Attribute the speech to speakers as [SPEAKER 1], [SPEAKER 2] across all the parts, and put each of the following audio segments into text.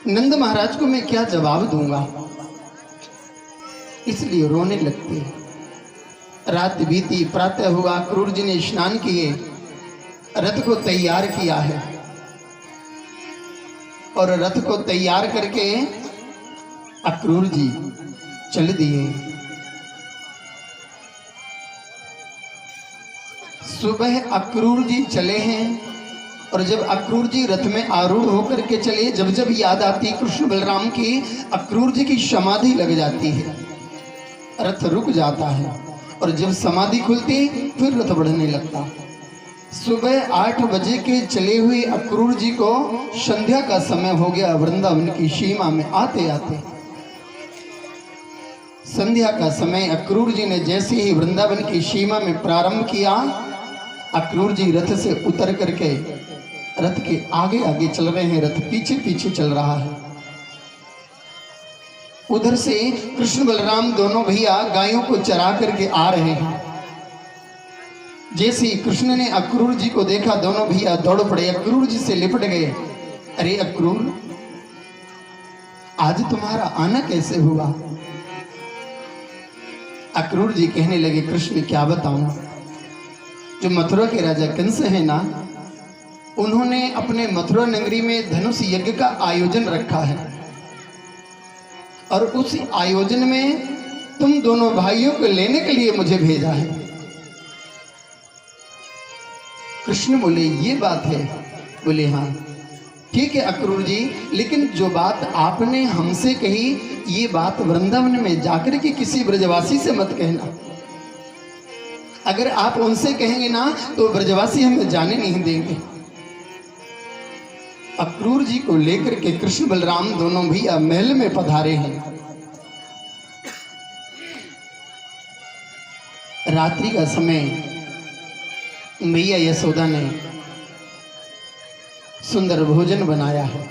[SPEAKER 1] नंद महाराज को मैं क्या जवाब दूंगा, इसलिए रोने लगते। रात बीती, प्रातः हुआ, क्रूर जी ने स्नान किए, रथ को तैयार किया है और रथ को तैयार करके अक्रूर जी चल दिए। सुबह अक्रूर जी चले हैं और जब अक्रूर जी रथ में आरूढ़ होकर के चले, जब जब याद आती कृष्ण बलराम की, अक्रूर जी की समाधि लग जाती है, रथ रुक जाता है और जब समाधि खुलती फिर रथ बढ़ने लगता। सुबह 8 बजे के चले हुए अक्रूर जी को संध्या का समय हो गया। वृंदावन की सीमा में आते आते संध्या का समय, अक्रूर जी ने जैसे ही वृंदावन की सीमा में प्रारंभ किया, अक्रूर जी रथ से उतर करके रथ के आगे आगे चल रहे हैं, रथ पीछे पीछे चल रहा है। उधर से कृष्ण बलराम दोनों भैया गायों को चरा करके आ रहे हैं। जैसे ही कृष्ण ने अक्रूर जी को देखा, दोनों भैया दौड़ पड़े, अक्रूर जी से लिपट गए। अरे अक्रूर, आज तुम्हारा आना कैसे हुआ? अक्रूर जी कहने लगे, कृष्ण क्या बताऊं, जो मथुरा के राजा कंस है ना, उन्होंने अपने मथुरा नगरी में धनुष यज्ञ का आयोजन रखा है और उस आयोजन में तुम दोनों भाइयों को लेने के लिए मुझे भेजा है। कृष्ण बोले, ये बात है? बोले हाँ। ठीक है अक्रूर जी, लेकिन जो बात आपने हमसे कही, ये बात वृंदावन में जाकर के किसी ब्रजवासी से मत कहना। अगर आप उनसे कहेंगे ना तो ब्रजवासी हमें जाने नहीं देंगे। अक्रूर जी को लेकर के कृष्ण बलराम दोनों भैया महल में पधारे हैं। रात्रि का समय, मैया यशोदा ने सुंदर भोजन बनाया है।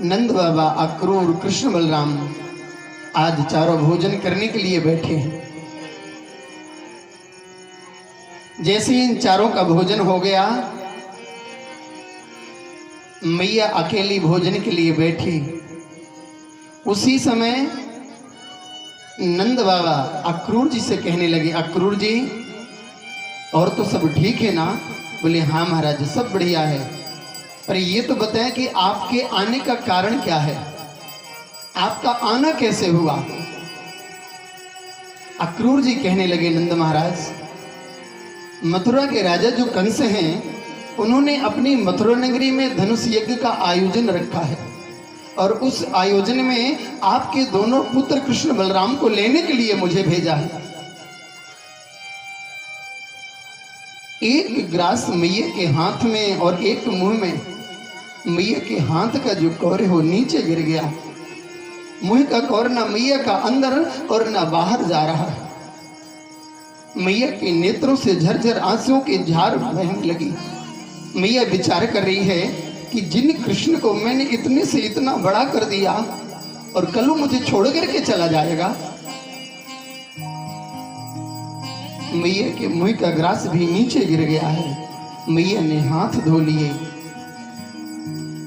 [SPEAKER 1] नंद बाबा, अक्रूर, कृष्ण बलराम आज चारों भोजन करने के लिए बैठे हैं। जैसे इन चारों का भोजन हो गया, मैया अकेली भोजन के लिए बैठी। उसी समय नंद बाबा अक्रूर जी से कहने लगे, अक्रूर जी, और तो सब ठीक है ना? बोले हाँ महाराज, सब बढ़िया है, पर ये तो बताएं कि आपके आने का कारण क्या है, आपका आना कैसे हुआ? अक्रूर जी कहने लगे, नंद महाराज, मथुरा के राजा जो कंस हैं, उन्होंने अपनी मथुरा नगरी में धनुष यज्ञ का आयोजन रखा है और उस आयोजन में आपके दोनों पुत्र कृष्ण बलराम को लेने के लिए मुझे भेजा है। एक ग्रास मैया के हाथ में और एक मुंह में। मैया के हाथ का जो कौर हो नीचे गिर गया, मुंह का कौर ना मैया का अंदर और ना बाहर जा रहा है। मैया के नेत्रों से झरझर आंसुओं की झार बहने लगी। मैया विचार कर रही है कि जिन कृष्ण को मैंने इतने से इतना बड़ा कर दिया और कल मुझे छोड़ करके चला जाएगा। मैया के मुंह का ग्रास भी नीचे गिर गया है। मैया ने हाथ धो लिए।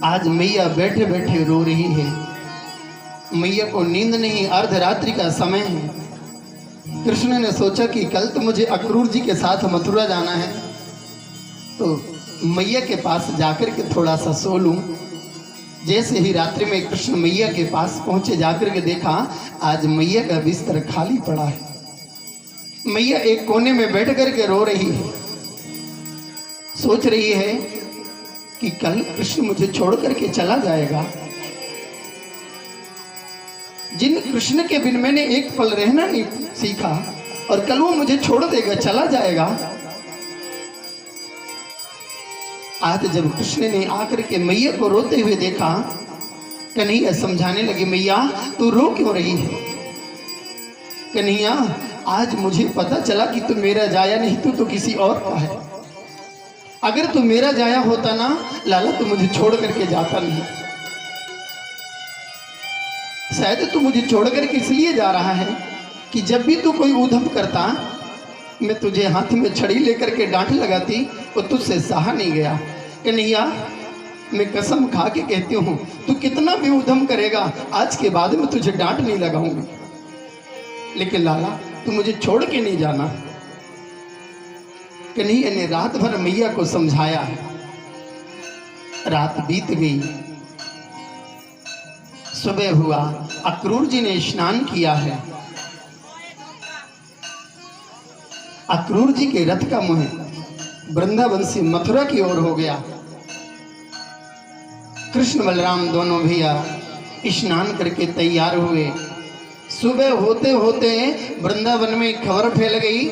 [SPEAKER 1] आज मैया बैठे बैठे रो रही है। मैया को नींद नहीं, अर्धरात्रि का समय है। कृष्ण ने सोचा कि कल तो मुझे अक्रूर जी के साथ मथुरा जाना है, तो मैया के पास जाकर के थोड़ा सा सो लूं। जैसे ही रात्रि में कृष्ण मैया के पास पहुंचे, जाकर के देखा आज मैया का बिस्तर खाली पड़ा है। मैया एक कोने में बैठ करके रो रही है, सोच रही है कि कल कृष्ण मुझे छोड़ करके चला जाएगा। जिन कृष्ण के बिन मैंने एक पल रहना नहीं सीखा और कल वो मुझे छोड़ देगा, चला जाएगा। आज जब कृष्ण ने आकर के मैया को रोते हुए देखा, कन्हैया समझाने लगे, मैया तू रो क्यों रही है? कन्हैया, आज मुझे पता चला कि तू मेरा जाया नहीं, तू तो किसी और का है। अगर तू मेरा जाया होता ना लाला, तो मुझे छोड़ करके जाता नहीं। शायद तू मुझे छोड़ करके इसलिए जा रहा है कि जब भी तू कोई उधम करता, मैं तुझे हाथ में छड़ी लेकर के डांट लगाती, वो तुझसे सहा नहीं गया। कन्हैया, मैं कसम खा के कहती हूँ, तू कितना भी उद्यम करेगा, आज के बाद में तुझे डांट नहीं लगाऊंगी, लेकिन लाला तू मुझे छोड़ के नहीं जाना। कन्हैया ने रात भर मैया को समझाया। रात बीत गई, सुबह हुआ, अक्रूर जी ने स्नान किया है। अक्रूर जी के रथ का मुंह वृंदावन से मथुरा की ओर हो गया। कृष्ण बलराम दोनों भैया स्नान करके तैयार हुए। सुबह होते होते वृंदावन में खबर फैल गई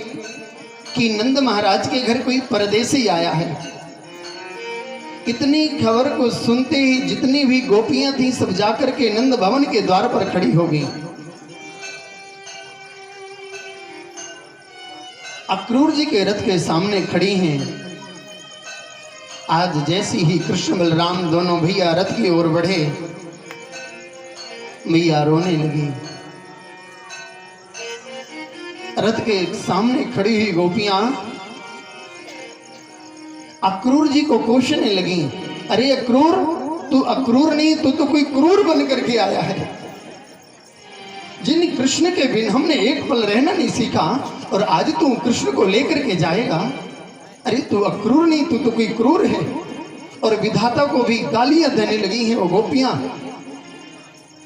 [SPEAKER 1] कि नंद महाराज के घर कोई परदेसी आया है। इतनी खबर को सुनते ही जितनी भी गोपियां थी सब जाकर के नंद भवन के द्वार पर खड़ी हो गई। अक्रूर जी के रथ के सामने खड़ी हैं। आज जैसी ही कृष्ण बलराम दोनों भैया रथ की ओर बढ़े, मैया रोने लगी। रथ के सामने खड़ी हुई गोपियां अक्रूर जी को कोसने लगी। अरे अक्रूर, तू अक्रूर नहीं, तू तो कोई क्रूर बन करके आया है। जिन कृष्ण के बिन हमने एक पल रहना नहीं सीखा और आज तू कृष्ण को लेकर के जाएगा। अरे तू अक्रूर नहीं, तू तो कोई क्रूर है। और विधाता को भी गालियां देने लगी हैं वो गोपियां।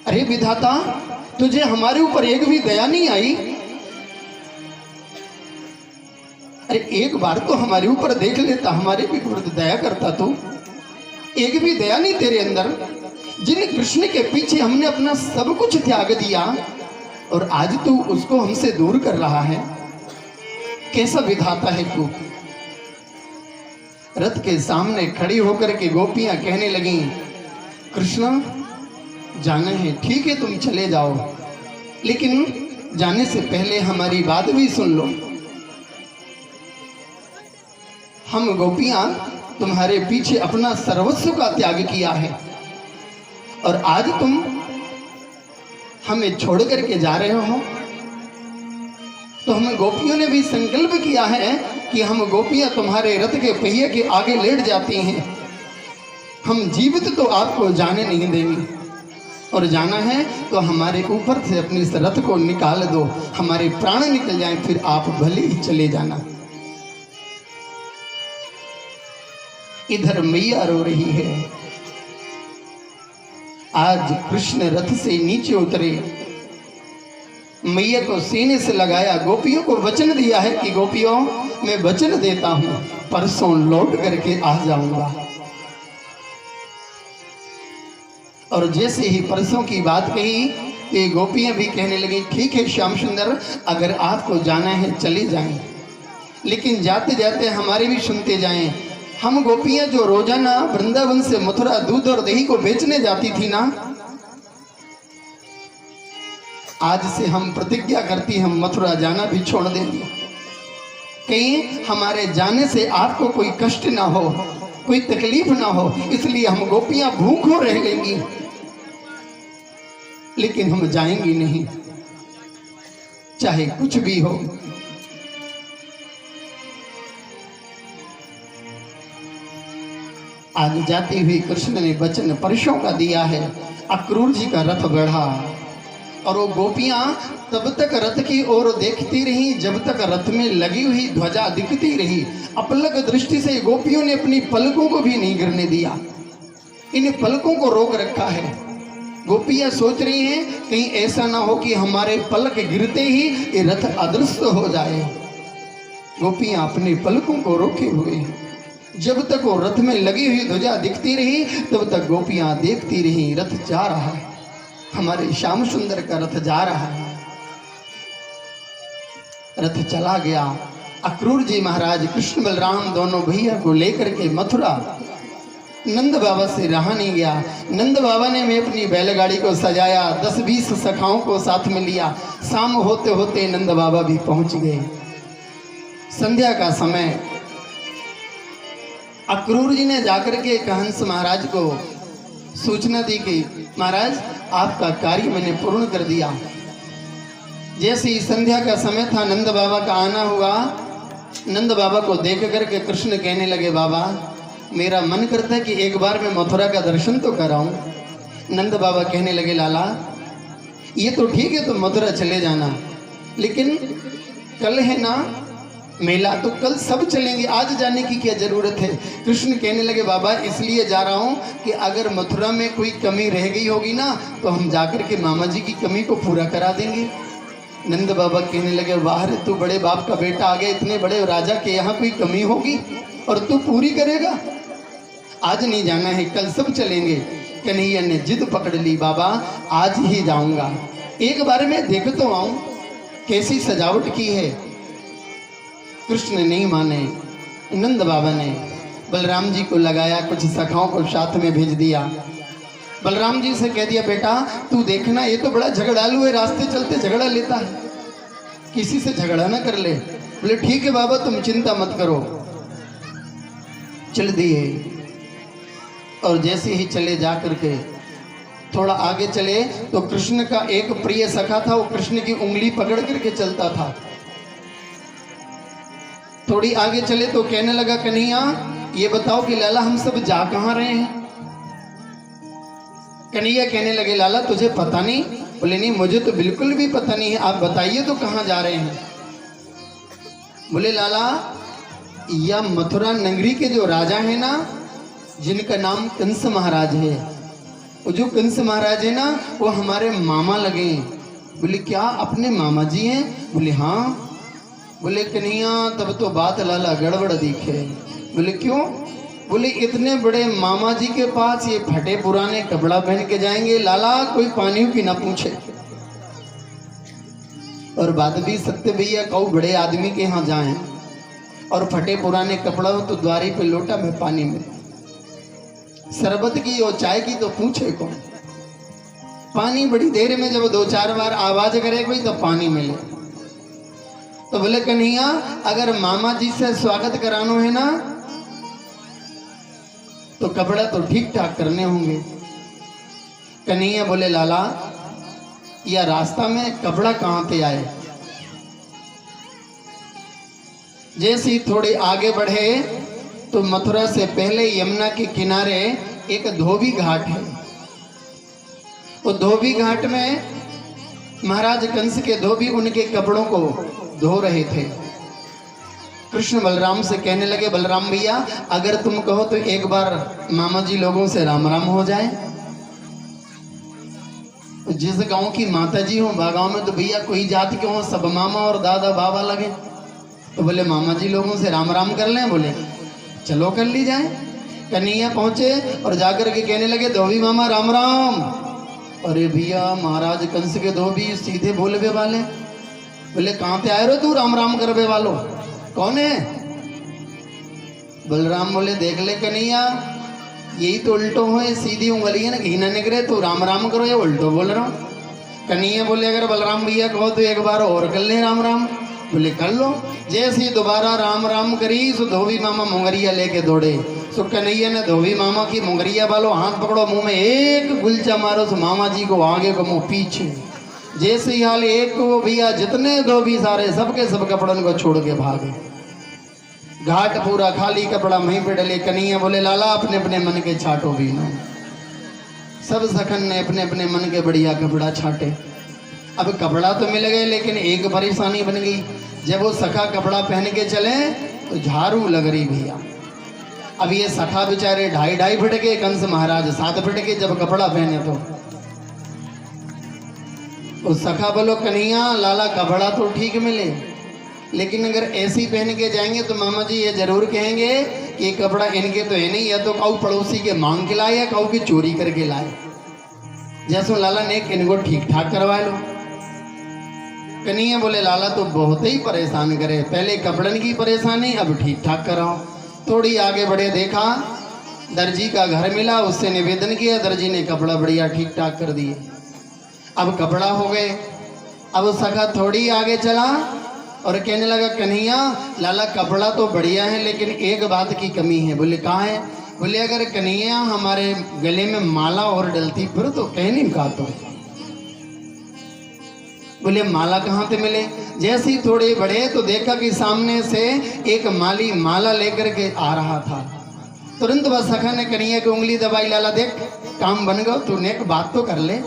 [SPEAKER 1] अरे विधाता, तुझे हमारे ऊपर एक भी दया नहीं आई? अरे एक बार तो हमारे ऊपर देख लेता, हमारे भी ऊपर दया करता। तू एक भी दया नहीं तेरे अंदर। जिन कृष्ण के पीछे हमने अपना सब कुछ त्याग दिया और आज तू उसको हमसे दूर कर रहा है। कैसा विधाता है तू? रथ के सामने खड़ी होकर के गोपियां कहने लगी, कृष्ण जाना है, ठीक है तुम चले जाओ, लेकिन जाने से पहले हमारी बात भी सुन लो। हम गोपियां तुम्हारे पीछे अपना सर्वस्व का त्याग किया है और आज तुम हमें छोड़ करके जा रहे हो। तो हम गोपियों ने भी संकल्प किया है कि हम गोपियां तुम्हारे रथ के पहिए के आगे लेट जाती हैं। हम जीवित तो आपको जाने नहीं देंगे और जाना है तो हमारे ऊपर से अपनी इस रथ को निकाल दो, हमारे प्राण निकल जाएं, फिर आप भले ही चले जाना। इधर मैया रो रही है। आज कृष्ण रथ से नीचे उतरे, मैया को सीने से लगाया, गोपियों को वचन दिया है कि गोपियों मैं वचन देता हूं परसों लौट करके आ जाऊंगा। और जैसे ही परसों की बात कही, ये गोपियां भी कहने लगी, ठीक है श्याम सुंदर, अगर आपको जाना है चले जाएं, लेकिन जाते जाते हमारे भी सुनते जाएं। हम गोपियां जो रोजाना वृंदावन से मथुरा दूध और दही को बेचने जाती थी ना, आज से हम प्रतिज्ञा करती हम मथुरा जाना भी छोड़ देंगे। कहीं हमारे जाने से आपको कोई कष्ट ना हो, कोई तकलीफ ना हो, इसलिए हम गोपियां भूखों रह लेंगी, लेकिन हम जाएंगी नहीं, चाहे कुछ भी हो। आज जाती हुई कृष्ण ने वचन परसों का दिया है। अक्रूर जी का रथ बढ़ा और वो गोपियां तब तक रथ की ओर देखती रही जब तक रथ में लगी हुई ध्वजा दिखती रही। अपलक दृष्टि से गोपियों ने अपनी पलकों को भी नहीं गिरने दिया, इन पलकों को रोक रखा है। गोपियां सोच रही हैं कहीं ऐसा ना हो कि हमारे पलक गिरते ही ये रथ अदृश्य हो जाए। गोपियां अपने पलकों को रोके हुए हैं। जब तक वो रथ में लगी हुई ध्वजा दिखती रही तब तक गोपियां देखती रही। रथ जा रहा है, हमारे श्याम सुंदर का रथ जा रहा है। रथ चला गया। अक्रूर जी महाराज कृष्ण बलराम दोनों भैया को लेकर के मथुरा नंद बाबा से रहा नहीं गया। नंद बाबा ने मैं अपनी बैलगाड़ी को सजाया, 10-20 सखाओं को साथ में लिया। शाम होते होते नंद बाबा भी पहुंच गए। संध्या का समय अक्रूर जी ने जाकर के हंस महाराज को सूचना दी कि महाराज आपका कार्य मैंने पूर्ण कर दिया। जैसे ही संध्या का समय था, नंद बाबा का आना हुआ। नंद बाबा को देख करके कृष्ण कहने लगे, बाबा मेरा मन करता है कि एक बार मैं मथुरा का दर्शन तो कराऊं। नंद बाबा कहने लगे लाला ये तो ठीक है, तो मथुरा चले जाना, लेकिन कल है ना मेला, तो कल सब चलेंगे, आज जाने की क्या जरूरत है। कृष्ण कहने लगे बाबा इसलिए जा रहा हूँ कि अगर मथुरा में कोई कमी रह गई होगी ना तो हम जाकर के मामा जी की कमी को पूरा करा देंगे। नंद बाबा कहने लगे वाह रे, तू बड़े बाप का बेटा आ गया, इतने बड़े राजा के यहाँ कोई कमी होगी और तू पूरी करेगा। आज नहीं जाना है, कल सब चलेंगे। कन्हैया ने जिद पकड़ ली, बाबा आज ही जाऊंगा, एक बार मैं देख तो आऊं कैसी सजावट की है। कृष्ण नहीं माने। नंद बाबा ने बलराम जी को लगाया, कुछ सखाओं को साथ में भेज दिया। बलराम जी से कह दिया बेटा तू देखना, ये तो बड़ा झगड़ालू है, रास्ते चलते झगड़ा लेता है, किसी से झगड़ा ना कर ले। बोले ठीक है बाबा तुम चिंता मत करो। चल दिए और जैसे ही चले जा करके थोड़ा आगे चले तो कृष्ण का एक प्रिय सखा था, वो कृष्ण की उंगली पकड़ करके चलता था। थोड़ी आगे चले तो कहने लगा कन्हैया ये बताओ कि लाला हम सब जा कहाँ रहे हैं। कन्हैया कहने लगे लाला तुझे पता नहीं। बोले नहीं मुझे तो बिल्कुल भी पता नहीं है, आप बताइए तो कहाँ जा रहे हैं। बोले लाला या मथुरा नगरी के जो राजा है ना, जिनका नाम कंस महाराज है, वो जो कंस महाराज है ना वो हमारे मामा लगे। बोले क्या अपने मामा जी हैं? बोले हाँ। बोले कन्हैया तब तो बात लाला गड़बड़ दिखे। बोले क्यों? बोले इतने बड़े मामा जी के पास ये फटे पुराने कपड़ा पहन के जाएंगे, लाला कोई पानी की ना पूछे। और बात भी सत्य भैया, कौ बड़े आदमी के यहाँ जाएं और फटे पुराने कपड़ा हो तो द्वारी पे लोटा में पानी मिले, शरबत की और चाय की तो पूछे कौन। पानी बड़ी देर में जब 2-4 बार आवाज करे कोई तो पानी मिले। तो बोले कन्हैया अगर मामा जी से स्वागत कराना है ना तो कपड़ा तो ठीक ठाक करने होंगे। कन्हैया बोले लाला या रास्ता में कपड़ा कहां से आए। जैसे ही थोड़े आगे बढ़े तो मथुरा से पहले यमुना के किनारे एक धोबी घाट है। वो धोबी घाट में महाराज कंस के धोबी उनके कपड़ों को धो रहे थे। कृष्ण बलराम से कहने लगे बलराम भैया अगर तुम कहो तो एक बार मामा जी लोगों से राम राम हो जाए। जिस गांव की माता जी हो गांव में तो भैया कोई जाति के हो, सब मामा और दादा बाबा लगे। तो बोले मामा जी लोगों से राम राम कर लें। बोले चलो कर ली जाए। कन्हैया पहुंचे और जाकर के कहने लगे धोबी मामा राम राम। अरे भैया महाराज कंस के धोबी सीधे बोलबे वाले। बोले कहाँ पे आए रो तू राम राम करबे वालो, कौन है? बलराम बोले देख ले कन्हैया यही तो उल्टो है, सीधी उंगली है ना, घी ना निकले तो राम राम करो, ये उल्टो बोल रहा हूँ। कन्हैया बोले अगर बलराम भैया कहो तो एक बार और कर ले राम राम। बोले कर लो। जैसे ही दोबारा राम राम करी सो धोबी मामा मुंगरिया लेके दौड़े। सो कन्हैया ने धोबी मामा की मुंगरिया वालों हाथ पकड़ो, मुंह में एक गुलचा मारो सो मामा जी को आगे को मुंह पीछे। जैसे ही हाल एक को भैया जितने धोबी सारे सबके सब कपड़न को छोड़ के भागे। घाट पूरा खाली, कपड़ा वहीं पे डले। कन्हैया बोले लाला अपने अपने मन के छाटो भी ना। सब सखन ने अपने अपने मन के बढ़िया कपड़ा छाटे। अब कपड़ा तो मिल गए लेकिन एक परेशानी बन गई। जब वो सखा कपड़ा पहन के चले तो झाड़ू लग रही भैया। अब ये सखा बेचारे 2.5 फीट के, कंस महाराज 7 फीट के जब कपड़ा पहने तो सखा बोलो कन्हैया लाला कपड़ा तो ठीक मिले लेकिन अगर ऐसे ही पहन के जाएंगे तो मामा जी ये जरूर कहेंगे कि ये कपड़ा इनके तो है नहीं, या तो काऊ पड़ोसी के मांग के लाए या काऊ की चोरी करके लाए। जैसो लाला ने इनको ठीक ठाक करवा लो। कन्हैया बोले लाला तो बहुत ही परेशान करे, पहले कपड़न की परेशानी अब ठीक ठाक कराओ। थोड़ी आगे बढ़े देखा दर्जी का घर मिला, उससे निवेदन किया, दर्जी ने कपड़ा बढ़िया ठीक ठाक कर दिए। अब कपड़ा हो गए। अब सखा थोड़ी आगे चला और कहने लगा कन्हैया लाला कपड़ा तो बढ़िया है लेकिन एक बात की कमी है। बोले कहाँ है? बोले अगर कन्हैया हमारे गले में माला और डलती फिर तो कह नहीं कहा तो। बोले माला कहाँ से मिले? जैसे ही थोड़े बढ़े तो देखा कि सामने से एक माली माला लेकर के आ रहा था। तुरंत वह सखा ने कन्हैया की उंगली दबाई, लाला देख काम बन गया, तूने एक बात तो कर ले।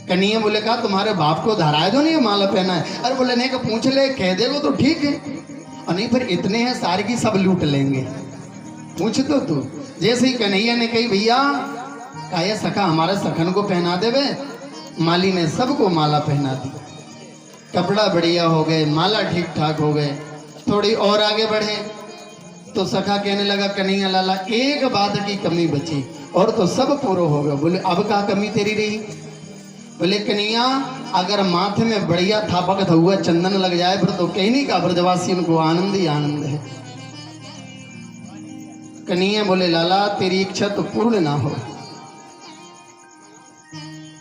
[SPEAKER 1] कन्हैया बोले कहा तुम्हारे बाप को धराए दो नहीं माला पहना है। अरे बोले नहीं, पूछ ले, कह देगो तो ठीक है, और नहीं फिर इतने हैं सारे की सब लूट लेंगे, पूछ तो तू। जैसे ही कन्हैया ने कही भैया काया सखा हमारे सखन को पहना देवे, माली ने सबको माला पहना दी, कपड़ा बढ़िया हो गए, माला ठीक ठाक हो गए। थोड़ी और आगे बढ़े तो सखा कहने लगा कन्हैया लाला एक बात की कमी बची और तो सब पूरा हो गया। बोले अब क्या कमी तेरी रही? बोले कन्हैया अगर माथे में बढ़िया थापक हुआ चंदन लग जाए फिर तो कहीं नहीं का ब्रजवासी उनको आनंद ही आनंद है। कन्हैया बोले लाला तेरी इच्छा तो पूर्ण ना हो।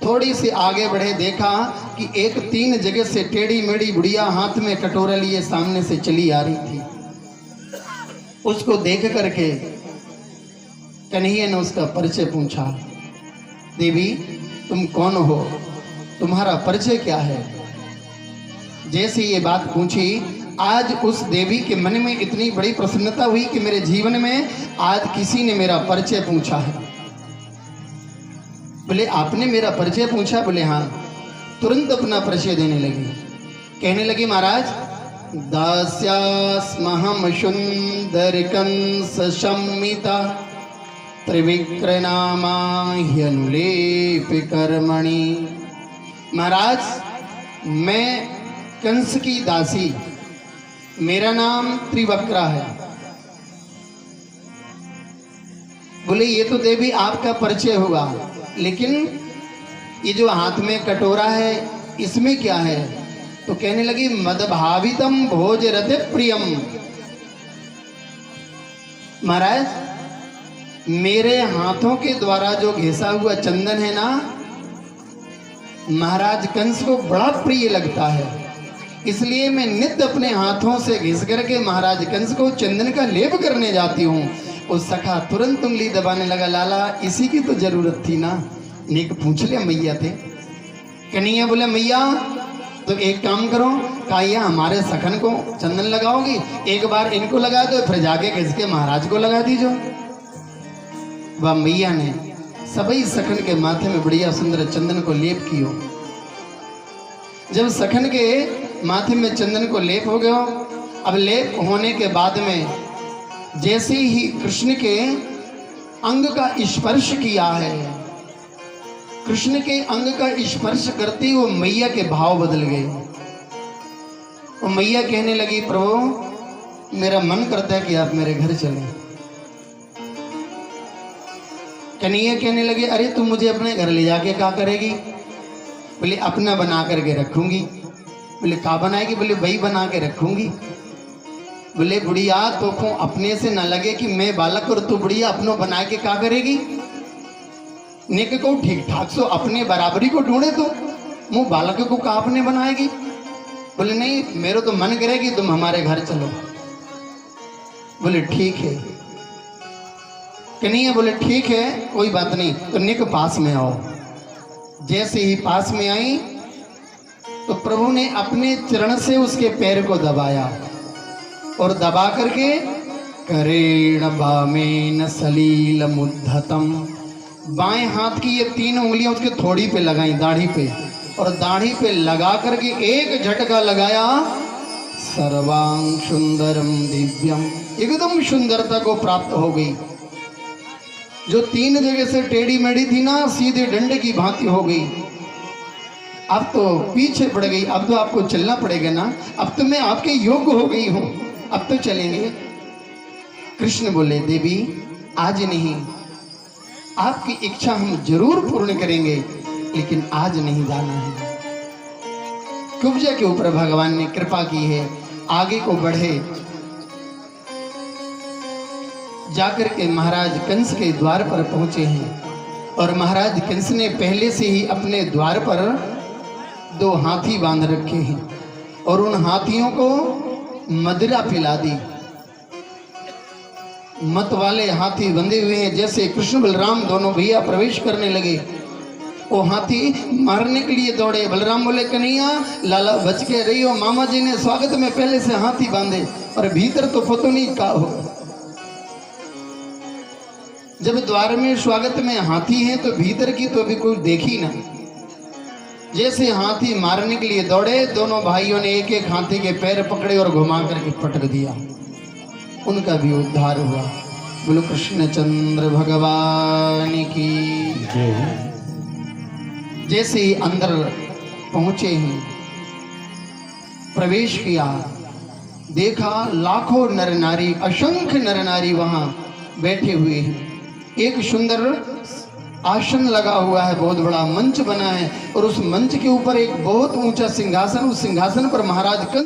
[SPEAKER 1] थोड़ी सी आगे बढ़े, देखा कि एक 3 जगह से टेढ़ी मेढ़ी बुढ़िया हाथ में कटोरा लिए सामने से चली आ रही थी। उसको देख करके कन्हैया ने उसका परिचय पूछा, देवी तुम कौन हो, तुम्हारा परिचय क्या है? जैसे ये बात पूछी, आज उस देवी के मन में इतनी बड़ी प्रसन्नता हुई कि मेरे जीवन में आज किसी ने मेरा परिचय पूछा है। बोले आपने मेरा परिचय पूछा? बोले हाँ। तुरंत अपना परिचय देने लगी, कहने लगी महाराज दास्यास्महं सुंदरकंस सम्मिता त्रिविक्रनामा ह्यनुलेप कर्मणि। महाराज मैं कंस की दासी, मेरा नाम त्रिवक्रा है। बोले ये तो देवी आपका परिचय हुआ, लेकिन ये जो हाथ में कटोरा है इसमें क्या है? तो कहने लगी मदभावितम भोज रते प्रियम। महाराज मेरे हाथों के द्वारा जो घिसा हुआ चंदन है ना, महाराज कंस को बड़ा प्रिय लगता है, इसलिए मैं नित्य अपने हाथों से घिस करके महाराज कंस को चंदन का लेप करने जाती हूँ। उस सखा तुरंत उंगली दबाने लगा, लाला इसी की तो जरूरत थी ना, नेक पूछ ले मैया थे। कन्हैया बोले मैया तो एक काम करो, काया हमारे सखन को चंदन लगाओगी, एक बार इनको लगा दो फिर जाके घिस के महाराज को लगा दीजो। वह मैया ने सभी सखन के माथे में बढ़िया सुंदर चंदन को लेप कियो। जब सखन के माथे में चंदन को लेप हो गयो, अब लेप होने के बाद में जैसे ही कृष्ण के अंग का स्पर्श किया है, कृष्ण के अंग का स्पर्श करते ही वो मैया के भाव बदल गए। वो मैया कहने लगी प्रभु मेरा मन करता है कि आप मेरे घर चलें। कन्हैया कहने लगे अरे तुम मुझे अपने घर ले जाके क्या करेगी? बोले अपना बना करके रखूंगी। बोले क्या बनाएगी? बोले वही बना के रखूंगी। बोले बुढ़िया तो को अपने से ना लगे कि मैं बालक और तू बुढ़िया अपनों बना के क्या करेगी? नेक को ठीक ठाक सो अपने बराबरी को ढूंढे तो मुँह बालक को कहा अपने बनाएगी? बोले नहीं मेरे तो मन करेगी तुम हमारे घर चलो। बोले ठीक है। कन्हैया बोले ठीक है कोई बात नहीं, तो निक पास में आओ। जैसे ही पास में आई तो प्रभु ने अपने चरण से उसके पैर को दबाया और दबा करके करेण बामेन सलील मुद्धतम, बाएं हाथ की ये 3 उंगलियां उसके थोड़ी पे लगाई, दाढ़ी पे, और दाढ़ी पे लगा करके एक झटका लगाया, सर्वांग सुंदरम दिव्यम, एकदम सुंदरता को प्राप्त हो गई। जो 3 जगह से टेढ़ी मेढ़ी थी ना, सीधे डंडे की भांति हो गई। अब तो पीछे पड़ गई, अब तो आपको चलना पड़ेगा ना, अब तो मैं आपके योग्य हो गई हूं, अब तो चलेंगे। कृष्ण बोले देवी आज नहीं, आपकी इच्छा हम जरूर पूर्ण करेंगे, लेकिन आज नहीं जाना है। कुब्जा के ऊपर भगवान ने कृपा की है, आगे को बढ़े। जाकर के महाराज कंस के द्वार पर पहुंचे हैं और महाराज कंस ने पहले से ही अपने द्वार पर 2 हाथी बांध रखे हैं और उन हाथियों को मदिरा पिला दी। मत वाले हाथी बंधे हुए हैं। जैसे कृष्ण बलराम दोनों भैया प्रवेश करने लगे, वो हाथी मारने के लिए दौड़े। बलराम बोले कन्हैया लाला बच के रही हो, मामा जी ने स्वागत में पहले से हाथी बांधे और भीतर तो पता नहीं क्या हो। जब द्वार में स्वागत में हाथी है तो भीतर की तो अभी कोई देखी ना। जैसे हाथी मारने के लिए दौड़े, दोनों भाइयों ने एक एक हाथी के पैर पकड़े और घुमा करके पटक दिया। उनका भी उद्धार हुआ। बोलो कृष्ण चंद्र भगवान की। जैसे ही अंदर पहुंचे हैं, प्रवेश किया, देखा लाखों नर नारी, असंख्य नर नारी वहां बैठे हुए हैं। एक सुंदर आसन लगा हुआ है, बहुत बड़ा मंच बना है और उस मंच के ऊपर एक बहुत ऊंचा सिंहासन, उस सिंहासन पर महाराज कंस